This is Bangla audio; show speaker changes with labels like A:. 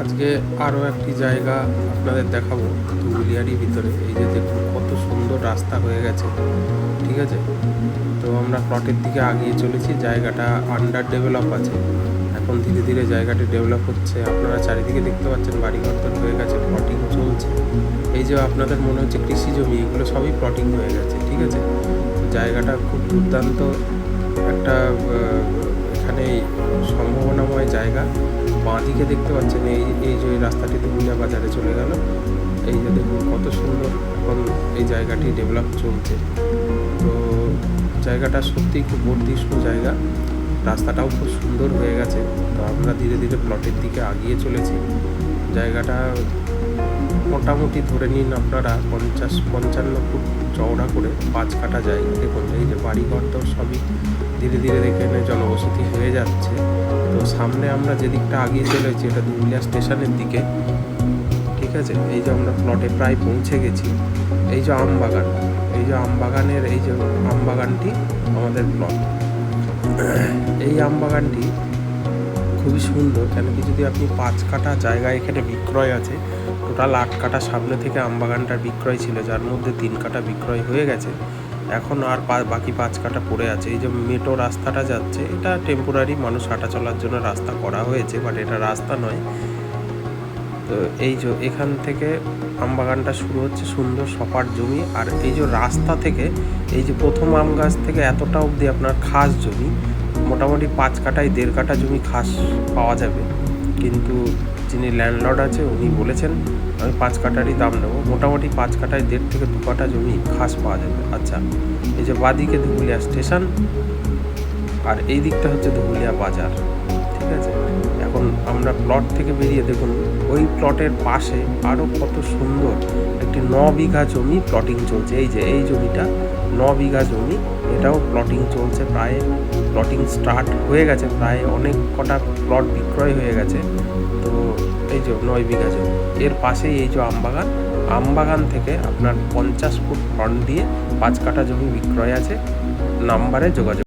A: আজকে আরও একটি জায়গা আপনাদের দেখাবো ধুবুলিয়ারই ভিতরে। এই যে দেখুন কত সুন্দর রাস্তা হয়ে গেছে, ঠিক আছে। তো আমরা প্লটের দিকে আগিয়ে চলেছি। জায়গাটা আন্ডার ডেভেলপ আছে, এখন ধীরে ধীরে জায়গাটি ডেভেলপ হচ্ছে। আপনারা চারিদিকে দেখতে পাচ্ছেন বাড়িঘর হয়ে গেছে, প্লটিং চলছে। এই যে আপনাদের মনে হচ্ছে কৃষি জমি, এগুলো সবই প্লটিং হয়ে গেছে, ঠিক আছে। তো জায়গাটা খুব দুর্দান্ত একটা এখানে সম্ভাবনাময় জায়গা। বাঁদিকে দেখতে পাচ্ছেন এই যে রাস্তাটি ধুবুলিয়া বাজারে চলে গেল। এই যে দেখুন কত সুন্দর এখন এই জায়গাটি ডেভেলপ চলছে। তো জায়গাটা সত্যিই খুব বর্ধিষ্ণু জায়গা, রাস্তাটাও খুব সুন্দর হয়ে গেছে। তো আমরা ধীরে ধীরে প্লটের দিকে আগিয়ে চলেছি। জায়গাটা মোটামুটি ধরে নিন আপনারা 50-55 ফুট চওড়া করে 5 কাটা যায়। দেখুন এই যে বাড়িঘর তো সবই ধীরে ধীরে এখানে জনবসতি হয়ে যাচ্ছে। তো সামনে আমরা যেদিকটা আগিয়ে চলেছি এটা ধুবুলিয়া স্টেশনের দিকে, ঠিক আছে। এই যে আমরা প্লটে প্রায় পৌঁছে গেছি। এই যে আমবাগান, এই যে আমবাগানের এই যে আমবাগানটি আমাদের প্লট। এই আমবাগানটি খুবই সুন্দর, কেন কি যদি আপনি 5 কাটা জায়গা এখানে বিক্রয় আছে। টোটাল 8 কাটা সামনে থেকে আমবাগানটার বিক্রয় ছিল, যার মধ্যে 3 কাটা বিক্রয় হয়ে গেছে। এখন আর বাকি 5 কাটা পড়ে আছে। এই যে মেট্রো রাস্তাটা যাচ্ছে, এটা টেম্পোরারি মানুষ হাঁটা চলার জন্য রাস্তা করা হয়েছে, বাট এটা রাস্তা নয়। তো এই যে এখান থেকে আমবাগানটা শুরু হচ্ছে, সুন্দর সপাট জমি। আর এই যে রাস্তা থেকে এই যে প্রথম আম গাছ থেকে এতটা অবধি আপনার খাস জমি, মোটামুটি 5 কাটায় 1.5 কাটা জমি খাস পাওয়া যাবে। কিন্তু যিনি ল্যান্ডলর্ড আছে উনি বলেছেন আমি 5 কাটারই দাম নেবো। মোটামুটি 5 কাটায় 1.5 থেকে 2 কাটা জমি খাস পাওয়া যাবে। আচ্ছা, এই যে বাদিকে ধুবুলিয়া স্টেশন আর এই দিকটা হচ্ছে ধুবুলিয়া বাজার, ঠিক আছে। এখন আমরা প্লট থেকে বেরিয়ে দেখুন ওই প্লটের পাশে আরও কত সুন্দর একটি 9 বিঘা জমি প্লটিং চলছে। এই যে এই জমিটা 9 বিঘা জমি, এটাও প্লটিং চলছে। প্রায় প্লটিং স্টার্ট হয়ে গেছে, প্রায় অনেক কটা প্লট বিক্রয় হয়ে গেছে। তো এই যে 9 বিঘা জমি, এর পাশেই এই যে আমবাগান। আমবাগান থেকে আপনার 50 ফুট ফ্রন্ট দিয়ে 5 কাটা জমি বিক্রয় আছে। নাম্বারে যোগাযোগ।